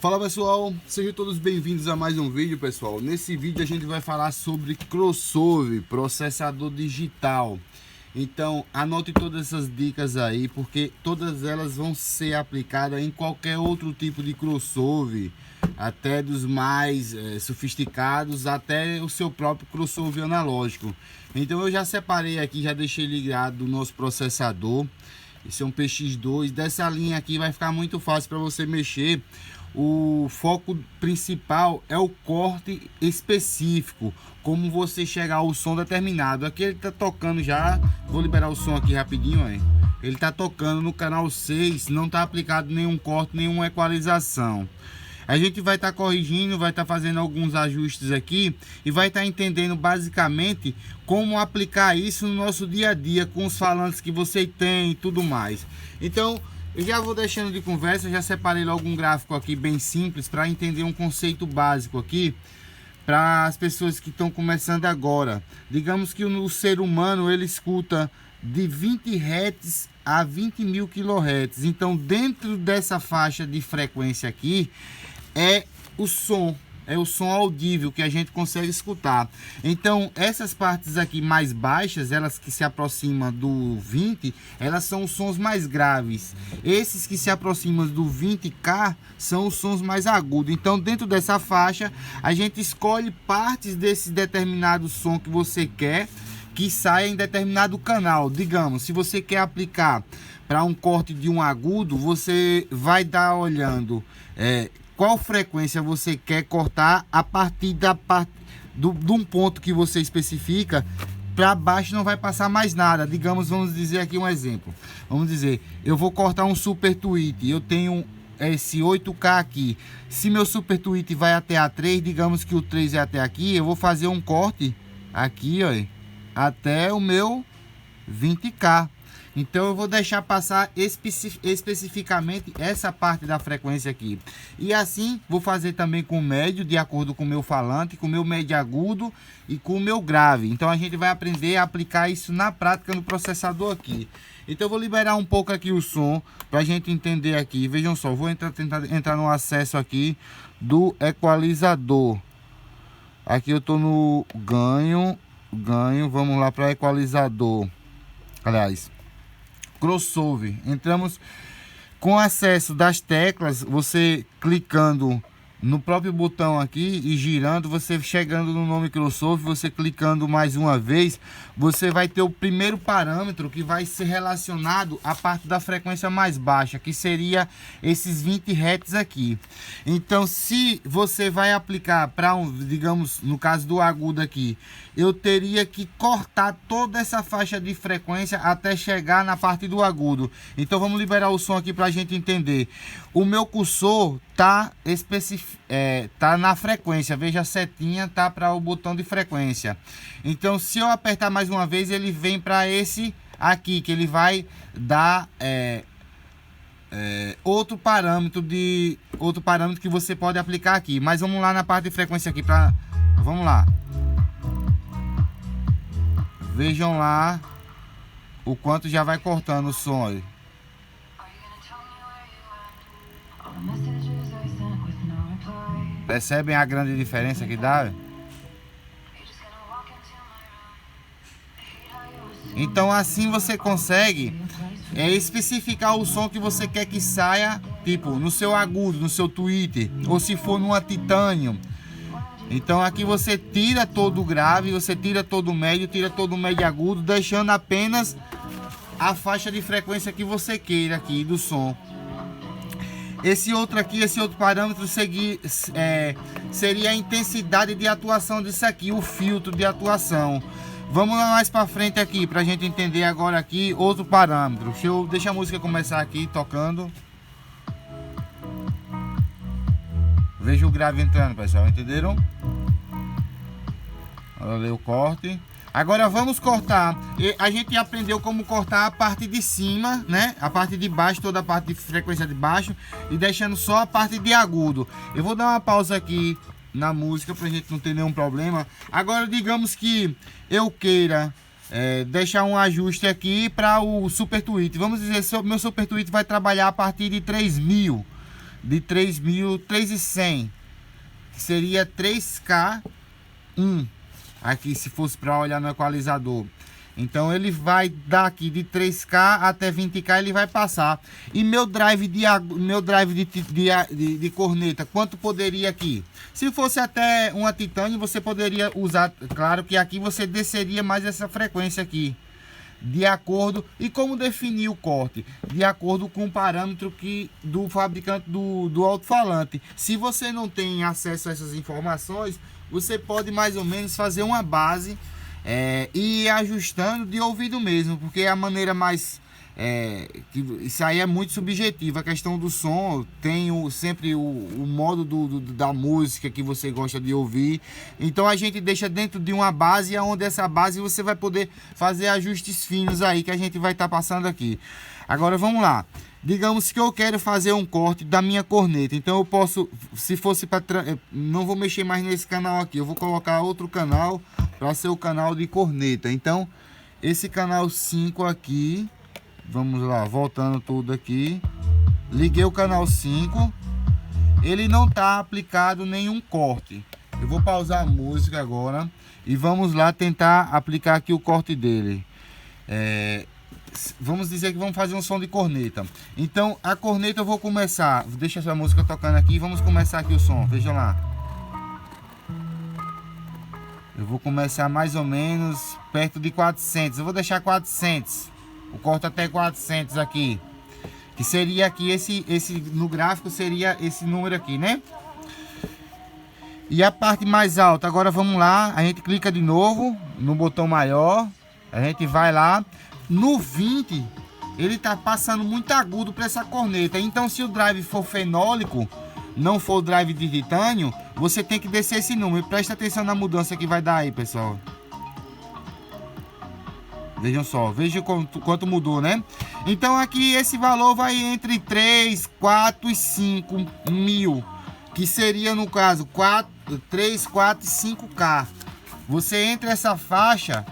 Fala pessoal, sejam todos bem-vindos a mais um vídeo, pessoal. Nesse vídeo a gente vai falar sobre crossover, processador digital. Então anote todas essas dicas aí, porque todas elas vão ser aplicadas em qualquer outro tipo de crossover, até dos mais sofisticados, até o seu próprio crossover analógico. Então eu já separei aqui, já deixei ligado o nosso processador. Esse é um PX2, dessa linha aqui vai ficar muito fácil para você mexer. O foco principal é o corte específico, como você chegar ao som determinado. Aqui ele tá tocando já, vou liberar o som aqui rapidinho, ó. Ele tá tocando no canal 6, não tá aplicado nenhum corte, nenhuma equalização. A gente vai estar corrigindo, vai estar fazendo alguns ajustes aqui e vai estar entendendo basicamente como aplicar isso no nosso dia a dia com os falantes que você tem e tudo mais. Então eu já vou deixando de conversa, já separei logo um gráfico aqui bem simples para entender um conceito básico aqui para as pessoas que estão começando agora. Digamos que o ser humano ele escuta de 20 Hz a 20.000 kHz. Então dentro dessa faixa de frequência aqui é o som audível que a gente consegue escutar. Então essas partes aqui mais baixas, elas que se aproximam do 20, elas são os sons mais graves. Esses que se aproximam do 20K são os sons mais agudos. Então dentro dessa faixa a gente escolhe partes desse determinado som que você quer que saia em determinado canal. Digamos, se você quer aplicar para um corte de um agudo, você vai dar olhando qual frequência você quer cortar a partir de um ponto que você especifica. Para baixo não vai passar mais nada. Digamos, vamos dizer aqui um exemplo. Vamos dizer, eu vou cortar um super tweet. Eu tenho esse 8K aqui. Se meu super tweet vai até a 3, digamos que o 3 é até aqui, eu vou fazer um corte aqui, ó, até o meu 20K. Então eu vou deixar passar especificamente essa parte da frequência aqui. E assim vou fazer também com o médio, de acordo com o meu falante, com o meu médio agudo e com o meu grave. Então a gente vai aprender a aplicar isso na prática no processador aqui. Então eu vou liberar um pouco aqui o som para a gente entender aqui. Vejam só, vou tentar entrar no acesso aqui do equalizador. Aqui eu estou no ganho, vamos lá para equalizador. Aliás, crossover. Entramos com acesso das teclas, você clicando no próprio botão aqui e girando, você chegando no nome crossover, você clicando mais uma vez, você vai ter o primeiro parâmetro que vai ser relacionado à parte da frequência mais baixa, que seria esses 20 Hz aqui. Então se você vai aplicar para digamos, no caso do agudo aqui, eu teria que cortar toda essa faixa de frequência até chegar na parte do agudo. Então vamos liberar o som aqui para a gente entender. O meu cursor tá na frequência, veja a setinha tá para o botão de frequência. Então se eu apertar mais uma vez, ele vem para esse aqui, que ele vai dar outro parâmetro que você pode aplicar aqui. Mas vamos lá na parte de frequência aqui vamos lá. Vejam lá o quanto já vai cortando o som aí. Percebem a grande diferença que dá? Então assim você consegue especificar o som que você quer que saia, tipo no seu agudo, no seu tweet, ou se for numa titânio. Então aqui você tira todo o grave, você tira todo o médio, tira todo o médio agudo, deixando apenas a faixa de frequência que você queira aqui do som. Esse outro parâmetro seria a intensidade de atuação disso aqui, o filtro de atuação. Vamos lá mais para frente aqui para a gente entender agora aqui outro parâmetro. Deixa a música começar aqui tocando. Veja o grave entrando, pessoal, entenderam? Olha o corte. Agora vamos cortar. A gente aprendeu como cortar a parte de cima, né? A parte de baixo, toda a parte de frequência de baixo, e deixando só a parte de agudo. Eu vou dar uma pausa aqui na música pra gente não ter nenhum problema. Agora digamos que eu queira deixar um ajuste aqui para o super tweet. Vamos dizer, meu super tweet vai trabalhar a partir de 3.000. de 3.100, que seria 3K1 aqui, se fosse para olhar no equalizador. Então ele vai daqui de 3K até 20K, ele vai passar. E meu drive de corneta, quanto poderia aqui? Se fosse até uma titânio, você poderia usar, claro que aqui você desceria mais essa frequência aqui, de acordo. E como definir o corte? De acordo com o parâmetro do fabricante do alto-falante. Se você não tem acesso a essas informações, você pode mais ou menos fazer uma base e ir ajustando de ouvido mesmo, porque é a maneira mais... isso aí é muito subjetivo. A questão do som tem sempre o modo da música que você gosta de ouvir. Então a gente deixa dentro de uma base, onde essa base você vai poder fazer ajustes finos aí, que a gente vai estar passando aqui. Agora vamos lá. Digamos que eu quero fazer um corte da minha corneta. Então eu posso, se fosse para... não vou mexer mais nesse canal aqui. Eu vou colocar outro canal para ser o canal de corneta. Então esse canal 5 aqui, vamos lá, voltando tudo aqui. Liguei o canal 5. Ele não está aplicado nenhum corte. Eu vou pausar a música agora e vamos lá tentar aplicar aqui o corte dele. Vamos dizer que vamos fazer um som de corneta. Então a corneta eu vou começar, deixa essa música tocando aqui, vamos começar aqui o som, veja lá. Eu vou começar mais ou menos perto de 400, eu vou deixar 400, o corte até 400 aqui, que seria aqui, esse no gráfico seria esse número aqui, né? E a parte mais alta, agora vamos lá, a gente clica de novo no botão maior, a gente vai lá. No 20, ele tá passando muito agudo para essa corneta. Então se o drive for fenólico, não for o drive de titânio, você tem que descer esse número. Presta atenção na mudança que vai dar aí, pessoal. Vejam só, veja quanto mudou, né? Então aqui esse valor vai entre 3, 4 e 5 mil, que seria no caso 3, 4 e 5K. Você entra essa faixa...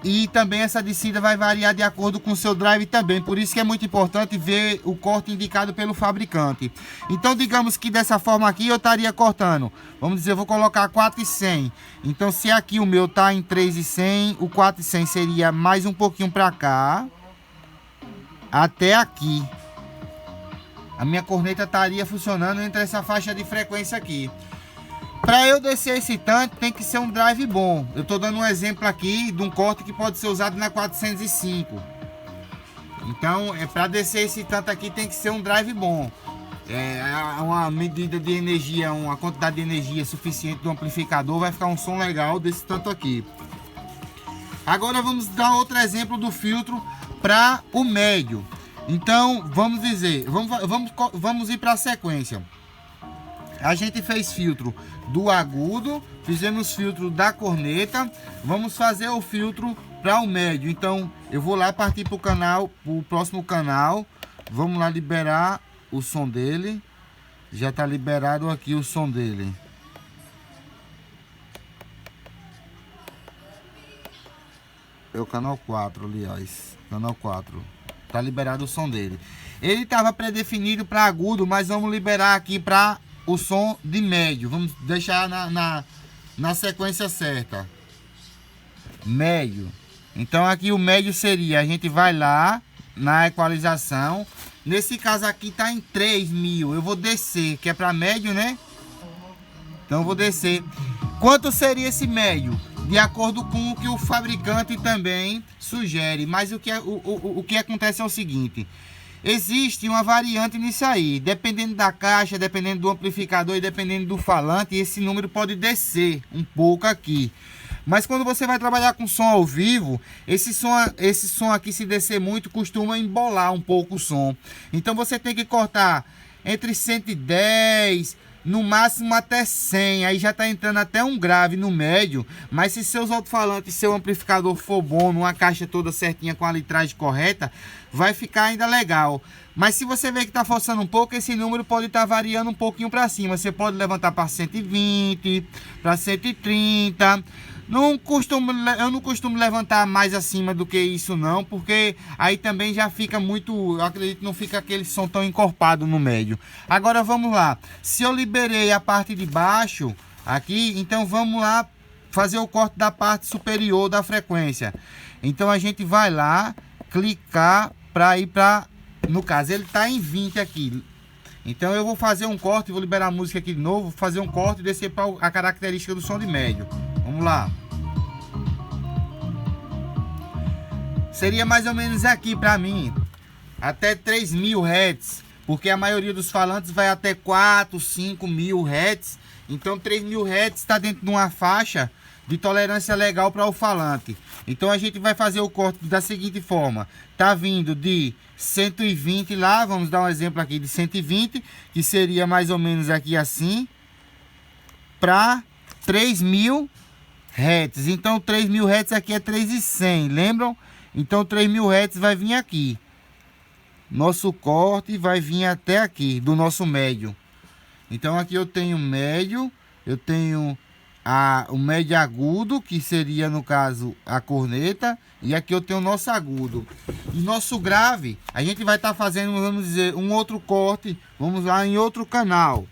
e também essa descida vai variar de acordo com o seu drive também. Por isso que é muito importante ver o corte indicado pelo fabricante. Então digamos que dessa forma aqui eu estaria cortando, vamos dizer, eu vou colocar 4,100. Então se aqui o meu tá em 3,100, o 4,100 seria mais um pouquinho para cá, até aqui. A minha corneta estaria funcionando entre essa faixa de frequência aqui. Para eu descer esse tanto, tem que ser um drive bom. Eu estou dando um exemplo aqui de um corte que pode ser usado na 405. Então, para descer esse tanto aqui, tem que ser um drive bom. Uma medida de energia, uma quantidade de energia suficiente do amplificador, vai ficar um som legal desse tanto aqui. Agora vamos dar outro exemplo do filtro para o médio. Então, vamos dizer, vamos ir para a sequência. A gente fez filtro do agudo, fizemos filtro da corneta, vamos fazer o filtro para o médio. Então eu vou lá partir para o próximo canal, vamos lá liberar o som dele. Já está liberado aqui o som dele. É o canal 4, aliás, canal 4. Está liberado o som dele. Ele estava predefinido para agudo, mas vamos liberar aqui para o som de médio. Vamos deixar na sequência certa. Médio. Então aqui o médio seria, a gente vai lá na equalização. Nesse caso aqui tá em 3.000. Eu vou descer, que é para médio, né? Então eu vou descer. Quanto seria esse médio? De acordo com o que o fabricante também sugere. Mas o que acontece é o seguinte: existe uma variante nisso aí. Dependendo da caixa, dependendo do amplificador e dependendo do falante, esse número pode descer um pouco aqui. Mas quando você vai trabalhar com som ao vivo, esse som aqui, se descer muito, costuma embolar um pouco o som. Então você tem que cortar entre 110 no máximo até 100, aí já tá entrando até um grave no médio, mas se seus alto-falantes, seu amplificador for bom, numa caixa toda certinha com a litragem correta, vai ficar ainda legal. Mas se você vê que tá forçando um pouco, esse número pode estar variando um pouquinho para cima. Você pode levantar para 120, para 130. Eu não costumo levantar mais acima do que isso não, porque aí também já fica muito, eu acredito que não fica aquele som tão encorpado no médio. Agora vamos lá, se eu liberei a parte de baixo aqui, então vamos lá fazer o corte da parte superior da frequência. Então a gente vai lá, clicar para ir para, no caso ele está em 20 aqui. Então eu vou fazer um corte, vou liberar a música aqui de novo, vou fazer um corte e descer para a característica do som de médio. Vamos lá. Seria mais ou menos aqui para mim, até 3.000 Hz, porque a maioria dos falantes vai até 4, 5.000 Hz. Então 3.000 Hz está dentro de uma faixa de tolerância legal para o falante. Então a gente vai fazer o corte da seguinte forma: tá vindo de 120 lá, vamos dar um exemplo aqui de 120, que seria mais ou menos aqui assim, para 3.000 Hz. Então 3.000 Hz aqui é 3.100, lembram? Então 3.000 Hz vai vir aqui. Nosso corte vai vir até aqui, do nosso médio. Então aqui eu tenho médio, eu tenho o médio agudo, que seria no caso a corneta, e aqui eu tenho o nosso agudo. E nosso grave, a gente vai estar fazendo, vamos dizer, um outro corte, vamos lá em outro canal,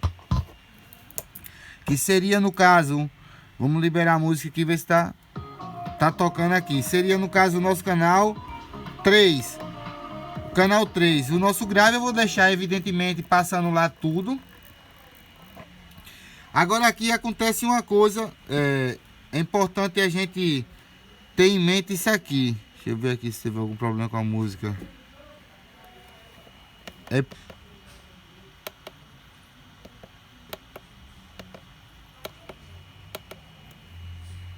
que seria no caso, vamos liberar a música aqui, ver se tá tocando aqui. Seria no caso o nosso canal 3. Canal 3. O nosso grave eu vou deixar evidentemente passando lá tudo. Agora aqui acontece uma coisa, é importante a gente ter em mente isso aqui. Deixa eu ver aqui se teve algum problema com a música.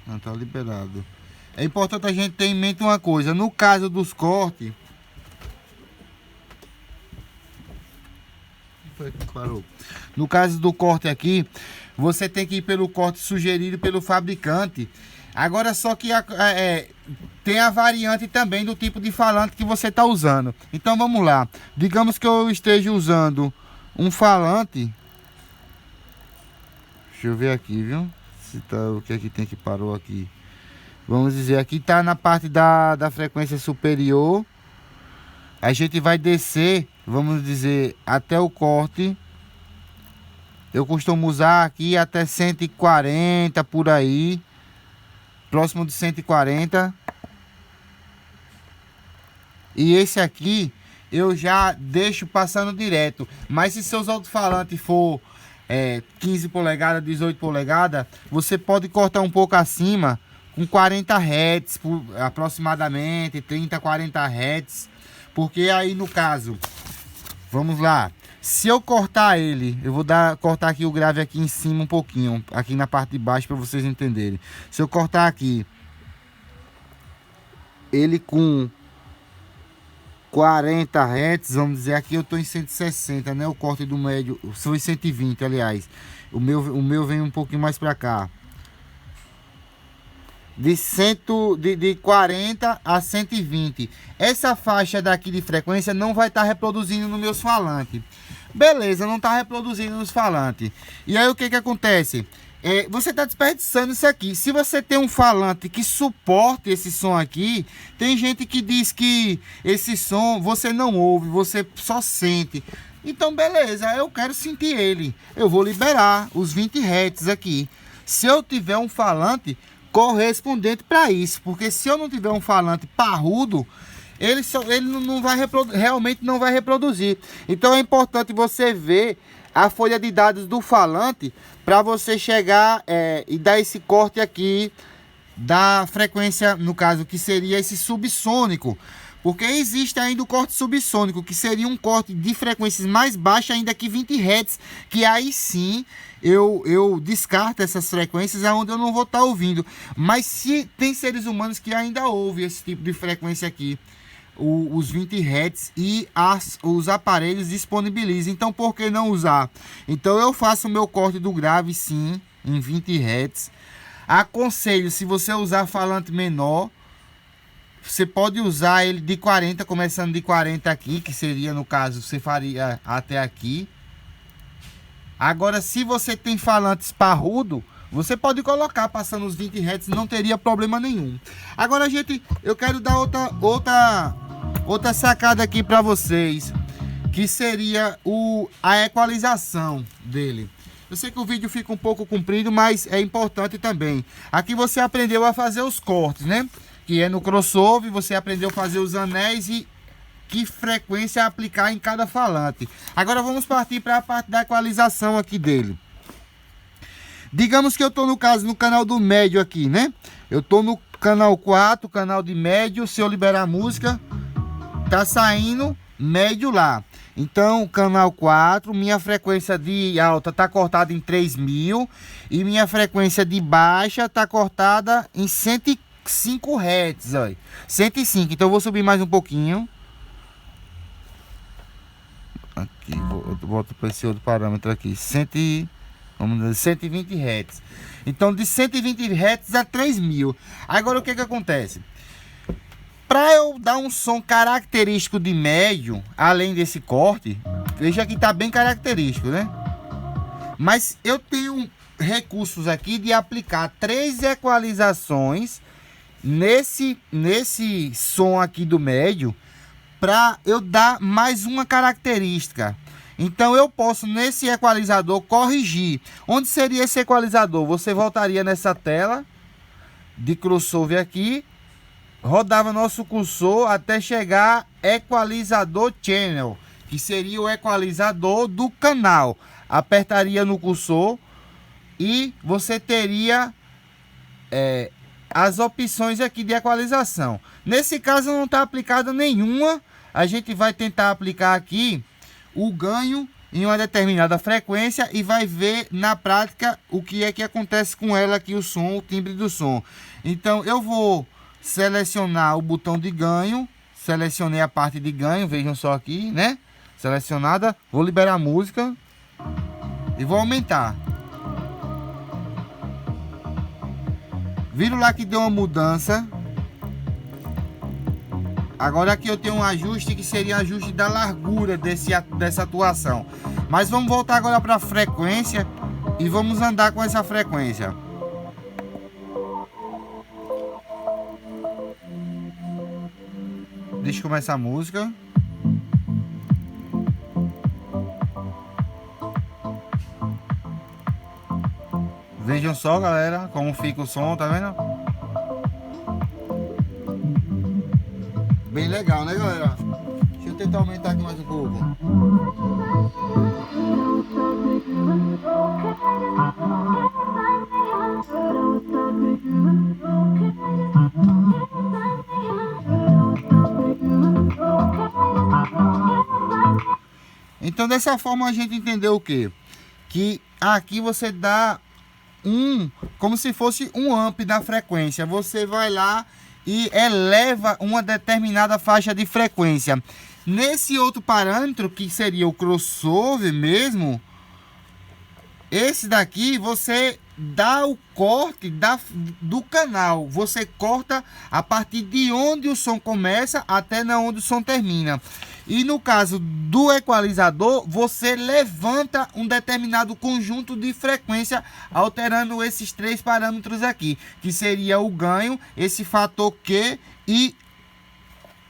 Não tá liberado. É importante a gente ter em mente uma coisa. No caso dos cortes, parou. No caso do corte aqui, você tem que ir pelo corte sugerido pelo fabricante. Agora só que tem a variante também do tipo de falante que você está usando. Então vamos lá. Digamos que eu esteja usando um falante. Deixa eu ver aqui, viu? Se tá, o que é que tem que parou aqui. Vamos dizer, aqui está na parte da frequência superior. A gente vai descer, vamos dizer, até o corte. Eu costumo usar aqui até 140 por aí. Próximo de 140. E esse aqui eu já deixo passando direto. Mas se seus alto-falantes for 15 polegadas, 18 polegadas, você pode cortar um pouco acima com 40 Hz aproximadamente, 30, 40 Hz. Porque aí no caso, vamos lá, se eu cortar ele, eu vou cortar aqui o grave aqui em cima um pouquinho, aqui na parte de baixo para vocês entenderem. Se eu cortar aqui ele com 40 Hz, vamos dizer, aqui eu estou em 160, né? O corte do médio foi 120, aliás. O meu vem um pouquinho mais para cá. De 40 a 120. Essa faixa daqui de frequência não vai estar reproduzindo nos meus falantes. Beleza, não está reproduzindo nos falantes. E aí o que acontece? Você está desperdiçando isso aqui. Se você tem um falante que suporte esse som aqui, tem gente que diz que esse som você não ouve, você só sente. Então beleza, eu quero sentir ele. Eu vou liberar os 20 Hz aqui. Se eu tiver um falante correspondente para isso, porque se eu não tiver um falante parrudo, ele não vai realmente não vai reproduzir. Então é importante você ver a folha de dados do falante para você chegar e dar esse corte aqui da frequência, no caso que seria esse subsônico, porque existe ainda o corte subsônico, que seria um corte de frequências mais baixas ainda que 20 Hz, que aí sim eu descarto essas frequências aonde eu não vou estar ouvindo. Mas se tem seres humanos que ainda ouvem esse tipo de frequência aqui, os 20 Hz e os aparelhos disponibilizam. Então por que não usar? Então eu faço o meu corte do grave sim em 20 Hz. Aconselho, se você usar falante menor, você pode usar ele de 40, começando de 40 aqui, que seria no caso, você faria até aqui. Agora, se você tem falante esparrudo, você pode colocar passando os 20 Hz, não teria problema nenhum. Agora, gente, eu quero dar outra sacada aqui para vocês, que seria a equalização dele. Eu sei que o vídeo fica um pouco comprido, mas é importante também. Aqui você aprendeu a fazer os cortes, né? Que é no crossover, você aprendeu a fazer os anéis e que frequência aplicar em cada falante. Agora vamos partir para a parte da equalização aqui dele. Digamos que eu estou no canal do médio aqui, né? Eu estou no canal 4, canal de médio. Se eu liberar a música, tá saindo médio lá. Então, canal 4, minha frequência de alta tá cortada em 3000 e minha frequência de baixa tá cortada em 105 Hz, olha. 105. Então eu vou subir mais um pouquinho. Aqui, volto para esse outro parâmetro aqui, vamos dizer, 120 Hz. Então de 120 Hz a 3000. Agora o que acontece? Para eu dar um som característico de médio, além desse corte, veja que tá bem característico, né? Mas eu tenho recursos aqui de aplicar 3 equalizações nesse som aqui do médio, para eu dar mais uma característica. Então eu posso nesse equalizador corrigir. Onde seria esse equalizador? Você voltaria nessa tela de crossover aqui, rodava nosso cursor até chegar equalizador channel, que seria o equalizador do canal. Apertaria no cursor e você teria as opções aqui de equalização. Nesse caso não está aplicada nenhuma. A gente vai tentar aplicar aqui o ganho em uma determinada frequência e vai ver na prática o que é que acontece com ela aqui, o som, o timbre do som. Então eu vou selecionar o botão de ganho, selecionei a parte de ganho, vejam só aqui, né? Selecionada, vou liberar a música e vou aumentar. Viram lá que deu uma mudança. Agora aqui eu tenho um ajuste que seria ajuste da largura dessa atuação. Mas vamos voltar agora para a frequência e vamos andar com essa frequência. Deixa eu começar a música. Vejam só, galera, como fica o som, tá vendo? Bem legal, né, galera? Deixa eu tentar aumentar aqui mais um pouco. Então dessa forma a gente entendeu o quê? Que aqui você dá como se fosse um amp da frequência. Você vai lá e eleva uma determinada faixa de frequência. Nesse outro parâmetro, que seria o crossover mesmo, esse daqui você dá o corte do canal. Você corta a partir de onde o som começa até onde o som termina. E no caso do equalizador, você levanta um determinado conjunto de frequência, alterando esses 3 parâmetros aqui, que seria o ganho, esse fator Q e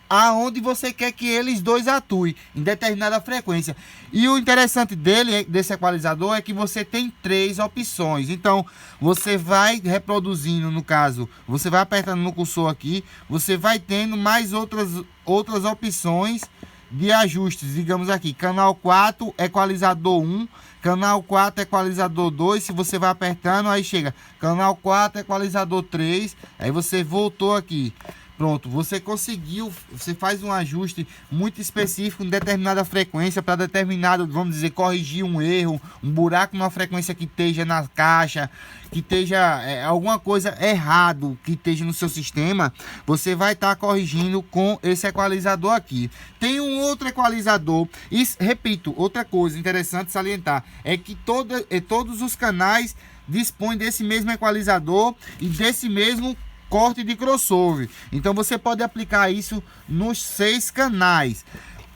aonde você quer que eles dois atuem em determinada frequência. E o interessante desse equalizador é que você tem 3 opções. Então você vai reproduzindo, no caso, você vai apertando no cursor aqui, você vai tendo mais outras opções de ajustes. Digamos aqui, canal 4, equalizador 1, canal 4, equalizador 2. Se você vai apertando, aí chega canal 4, equalizador 3, aí você voltou aqui Pronto, você conseguiu, você faz um ajuste muito específico em determinada frequência para determinado, vamos dizer, corrigir um erro, um buraco numa frequência que esteja na caixa, que esteja alguma coisa errado que esteja no seu sistema, você vai estar corrigindo com esse equalizador aqui. Tem um outro equalizador, e repito, outra coisa interessante salientar, é que todos os canais dispõem desse mesmo equalizador e desse mesmo corte de crossover. Então você pode aplicar isso nos 6 canais.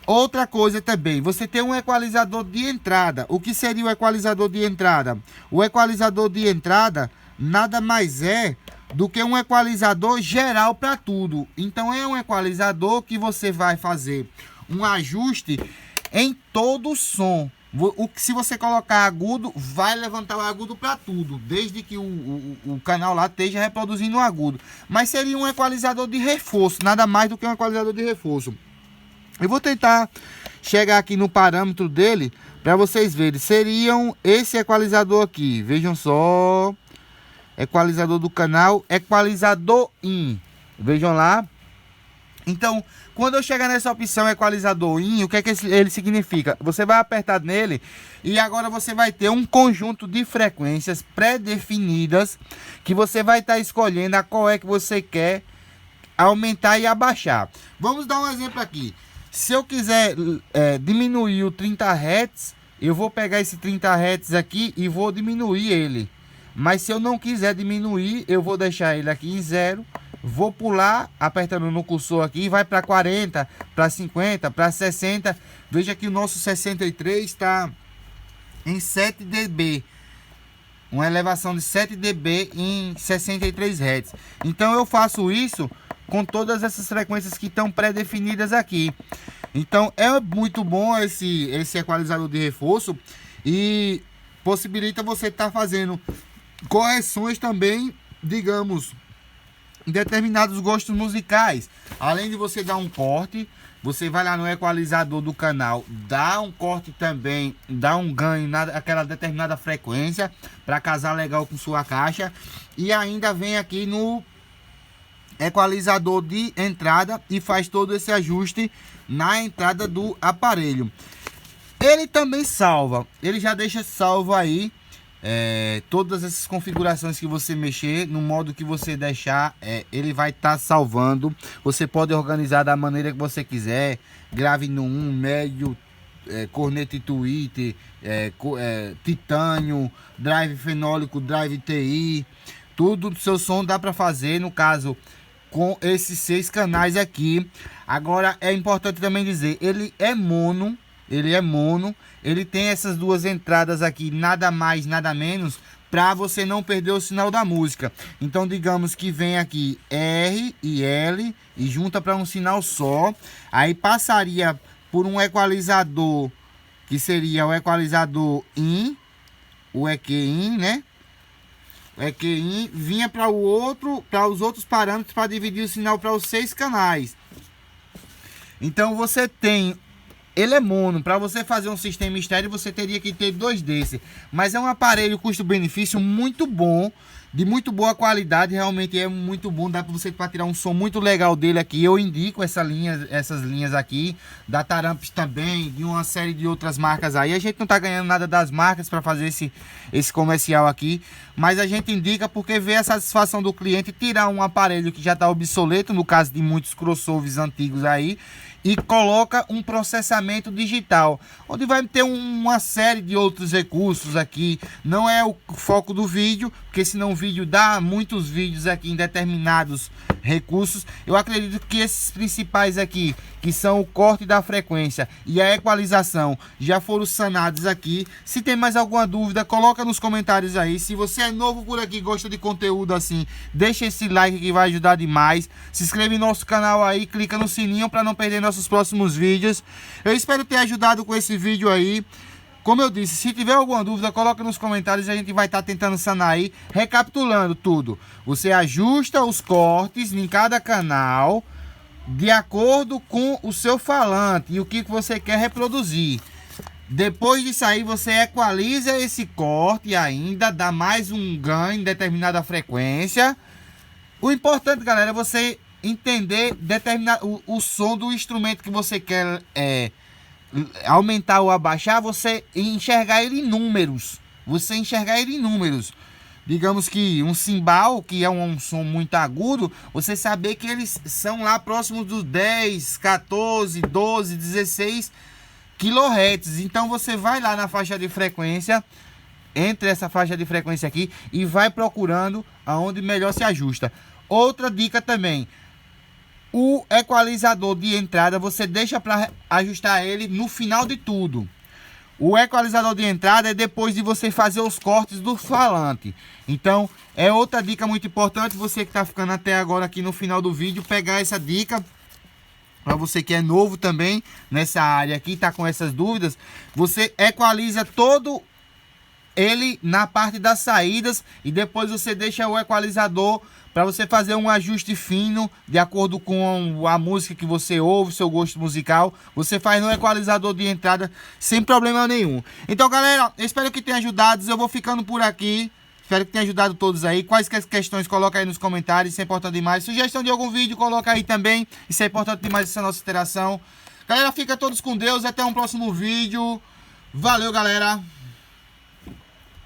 Outra coisa também, você tem um equalizador de entrada. O que seria o equalizador de entrada? O equalizador de entrada nada mais é do que um equalizador geral para tudo. Então é um equalizador que você vai fazer um ajuste em todo o som. Se você colocar agudo, vai levantar o agudo para tudo, desde que o canal lá esteja reproduzindo o agudo. Mas seria um equalizador de reforço, nada mais do que um equalizador de reforço. Eu vou tentar chegar aqui no parâmetro dele para vocês verem. Seriam esse equalizador aqui, vejam só. Equalizador do canal, equalizador in. Vejam lá. Então, quando eu chegar nessa opção equalizador in, o que é que ele significa? Você vai apertar nele e agora você vai ter um conjunto de frequências pré-definidas que você vai estar escolhendo a qual é que você quer aumentar e abaixar. Vamos dar um exemplo aqui. Se eu quiser diminuir o 30 Hz, eu vou pegar esse 30 Hz aqui e vou diminuir ele. Mas se eu não quiser diminuir, eu vou deixar ele aqui em 0. Vou pular, apertando no cursor aqui, vai para 40, para 50, para 60. Veja que o nosso 63 está em 7 dB. Uma elevação de 7 dB em 63 Hz. Então eu faço isso com todas essas frequências que estão pré-definidas aqui. Então é muito bom esse equalizador de reforço e possibilita você estar fazendo correções também, digamos, em determinados gostos musicais. Além de você dar um corte, você vai lá no equalizador do canal, dá um corte também, dá um ganho naquela determinada frequência para casar legal com sua caixa, e ainda vem aqui no equalizador de entrada e faz todo esse ajuste na entrada do aparelho. Ele também salva, ele já deixa salvo aí todas essas configurações que você mexer, no modo que você deixar, ele vai estar salvando. Você pode organizar da maneira que você quiser, grave no 1, médio, corneta e tweeter, titânio, drive fenólico, drive TI, tudo do seu som dá para fazer, no caso, com esses 6 canais aqui. Agora é importante também dizer, ele é mono, ele tem essas 2 entradas aqui, nada mais, nada menos, para você não perder o sinal da música. Então digamos que vem aqui R e L e junta para um sinal só, aí passaria por um equalizador que seria o equalizador in, o EQ in, né? O EQ in vinha para os outros parâmetros para dividir o sinal para os 6 canais. Então você tem, ele é mono, para você fazer um sistema estéreo você teria que ter 2 desses, mas é um aparelho custo-benefício muito bom, de muito boa qualidade, realmente é muito bom, dá para você tirar um som muito legal dele aqui. Eu indico essas linhas aqui, da Taramps também, de uma série de outras marcas aí. A gente não tá ganhando nada das marcas para fazer esse comercial aqui, mas a gente indica porque vê a satisfação do cliente tirar um aparelho que já está obsoleto, no caso de muitos crossovers antigos aí, e coloca um processamento digital, onde vai ter uma série de outros recursos aqui. Não é o foco do vídeo, porque senão o vídeo dá muitos vídeos aqui em determinados recursos. Eu acredito que esses principais aqui, que são o corte da frequência e a equalização, já foram sanados aqui. Se tem mais alguma dúvida, coloca nos comentários aí. Se você é novo por aqui, gosta de conteúdo assim, deixa esse like que vai ajudar demais. Se inscreve no nosso canal aí, clica no sininho para não perder nossos próximos vídeos. Eu espero ter ajudado com esse vídeo aí. Como eu disse, se tiver alguma dúvida, coloca nos comentários e a gente vai estar tentando sanar aí. Recapitulando tudo, você ajusta os cortes em cada canal de acordo com o seu falante e o que você quer reproduzir. Depois disso aí, você equaliza esse corte e ainda dá mais um ganho em determinada frequência. O importante, galera, é você entender determinar o som do instrumento que você quer aumentar ou abaixar, você enxergar ele em números. Digamos que um cimbal, que é um som muito agudo, você saber que eles são lá próximos dos 10, 14, 12, 16 kHz. Então você vai lá na faixa de frequência, entre essa faixa de frequência aqui, e vai procurando aonde melhor se ajusta. Outra dica também, o equalizador de entrada você deixa para ajustar ele no final de tudo. O equalizador de entrada é depois de você fazer os cortes do falante. Então, é outra dica muito importante. Você que está ficando até agora aqui no final do vídeo, pegar essa dica. Para você que é novo também nessa área aqui, está com essas dúvidas. Você equaliza todo ele na parte das saídas e depois você deixa o equalizador para você fazer um ajuste fino de acordo com a música que você ouve, seu gosto musical. Você faz no equalizador de entrada sem problema nenhum. Então, galera, eu espero que tenha ajudado. Eu vou ficando por aqui. Espero que tenha ajudado todos aí. Quaisquer questões, coloca aí nos comentários. Isso é importante demais. Sugestão de algum vídeo, coloca aí também. Isso é importante demais, essa nossa interação. Galera, fica todos com Deus. Até um próximo vídeo. Valeu, galera.